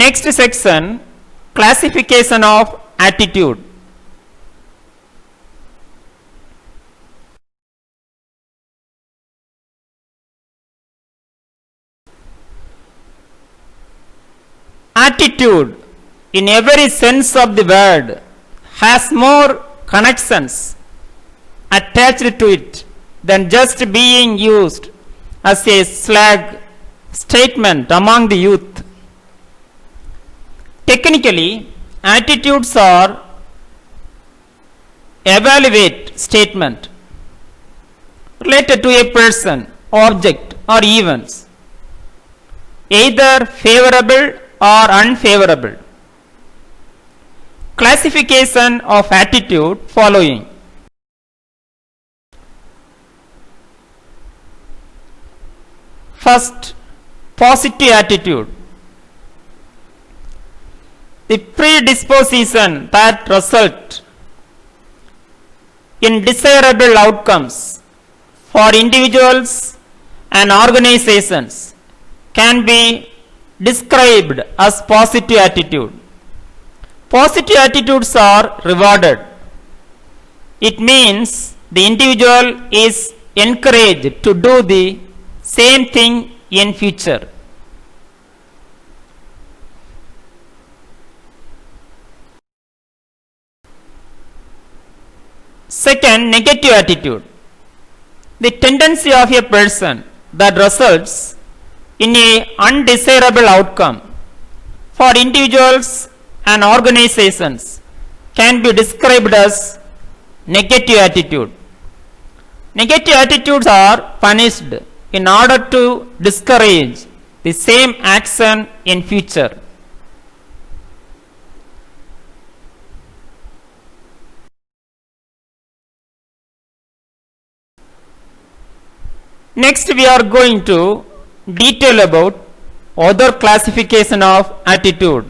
Next section, classification of attitude. Attitude, in every sense of the word, has more connections attached to it than just being used as a slang statement among the youth. Technically, attitudes are evaluate statement related to a person, object or events, either favorable or unfavorable. Classification of attitude following. First, positive attitude. The predisposition that result in desirable outcomes for individuals and organizations can be described as positive attitude. Positive attitudes are rewarded. It means the individual is encouraged to do the same thing in future. Second, negative attitude. The tendency of a person that results in a undesirable outcome for individuals and organizations can be described as negative attitude. Negative attitudes are punished in order to discourage the same action in future. Next, we are going to detail about other classification of attitude.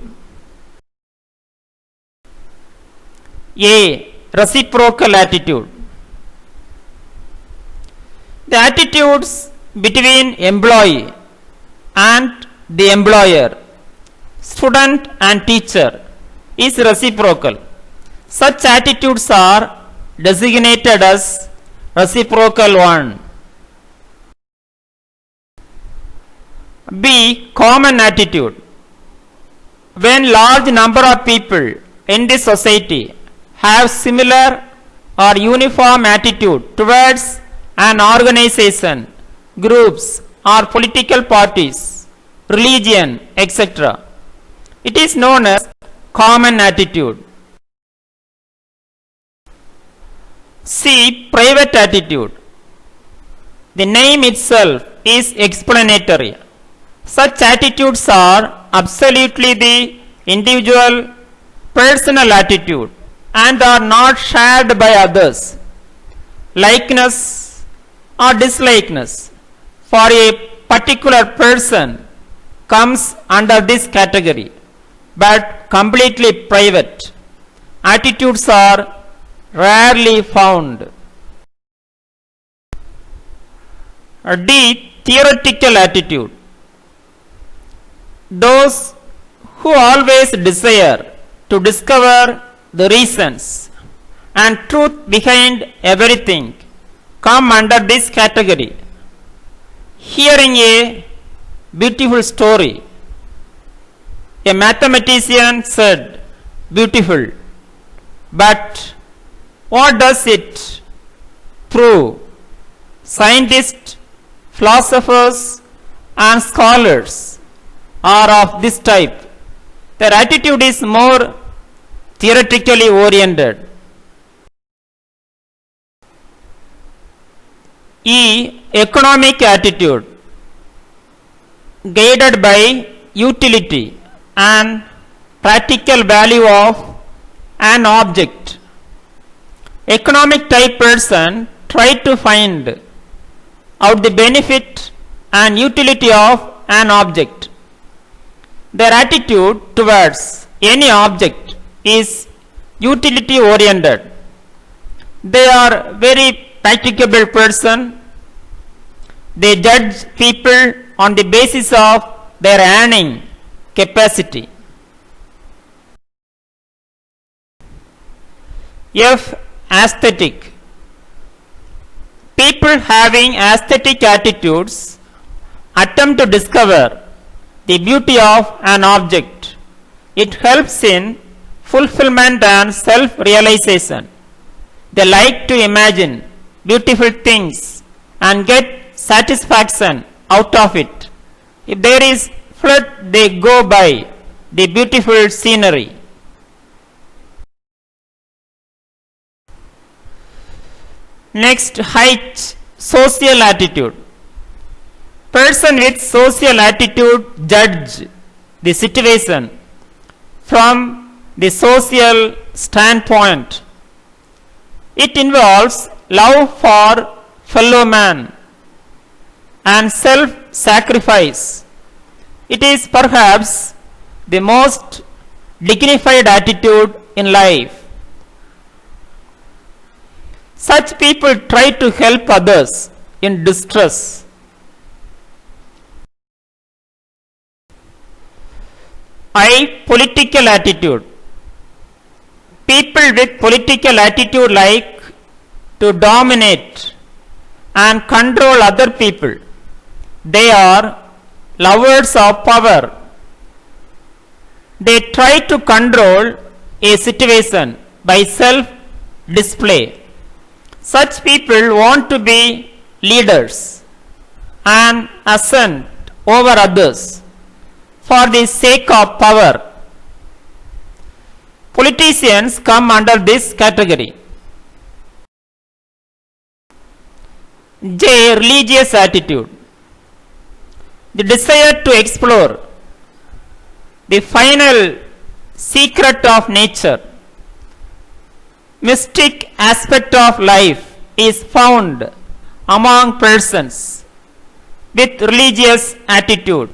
A. Reciprocal attitude. The attitudes between employee and the employer, student and teacher is reciprocal. Such attitudes are designated as reciprocal one. B. Common attitude. When large number of people in the society have similar or uniform attitude towards an organization, groups or political parties, religion, etc., it is known as common attitude. C. Private attitude. The name itself is explanatory. Such attitudes are absolutely the individual personal attitude and are not shared by others. Likeness or dislikeness for a particular person comes under this category, but completely private. Attitudes are rarely found. D. Theoretical attitude. Those who always desire to discover the reasons and truth behind everything come under this category. Hearing a beautiful story, a mathematician said, "Beautiful," but what does it prove? Scientists, philosophers, and scholars are of this type. Their attitude is more theoretically oriented. E. Economic attitude. Guided by utility and practical value of an object. Economic type person try to find out the benefit and utility of an object. Their attitude towards any object is utility oriented. They are very practicable person. They judge people on the basis of their earning capacity. F. Aesthetic. People having aesthetic attitudes attempt to discover the beauty of an object. It helps in fulfillment and self-realization. They like to imagine beautiful things and get satisfaction out of it. If there is flood, they go by the beautiful scenery. Next, height, social attitude. Person with social attitude judge the situation from the social standpoint. It involves love for fellow man and self-sacrifice. It is perhaps the most dignified attitude in life. Such people try to help others in distress. I. Political attitude. People with political attitude like to dominate and control other people. They are lovers of power. They try to control a situation by self-display. Such people want to be leaders and ascend over others for the sake of power. Politicians come under this category. J. Religious attitude. The desire to explore the final secret of nature. Mystic aspect of life is found among persons with religious attitude.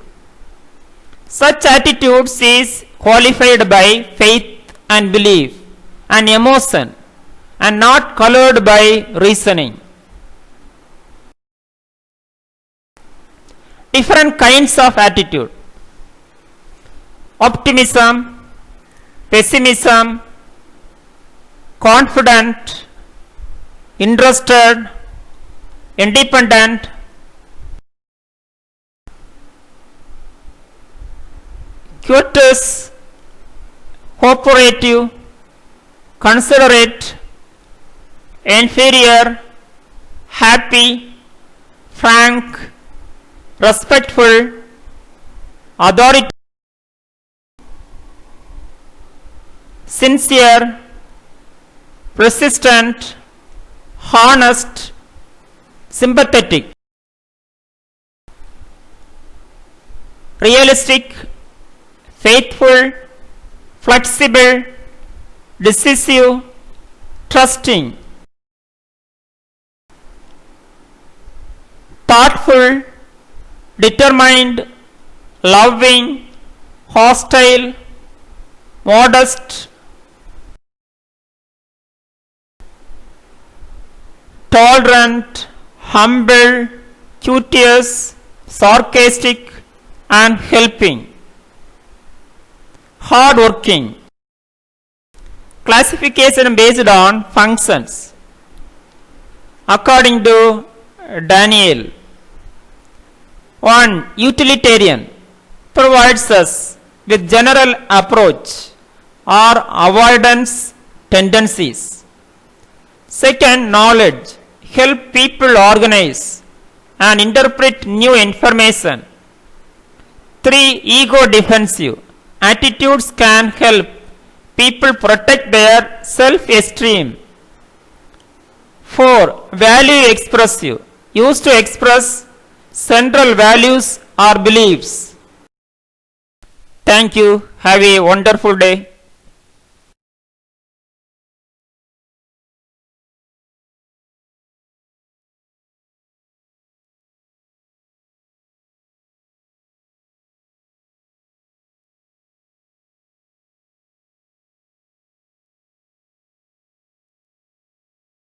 Such attitudes is qualified by faith and belief and emotion and not colored by reasoning. Different kinds of attitude. Optimism, pessimism, confident, interested, independent, courteous, cooperative, considerate, inferior, happy, frank, respectful, authoritative, sincere, persistent, honest, sympathetic, realistic, faithful, flexible, decisive, trusting, thoughtful, determined, loving, hostile, modest, tolerant, humble, courteous, sarcastic, and helping. Hard-working. Classification based on functions. According to Daniel, 1. Utilitarian provides us with general approach or avoidance tendencies. 2. Knowledge help people organize and interpret new information. 3. Ego defensive attitudes can help people protect their self-esteem. 4. Value expressive used to express central values or beliefs. Thank you. Have a wonderful day.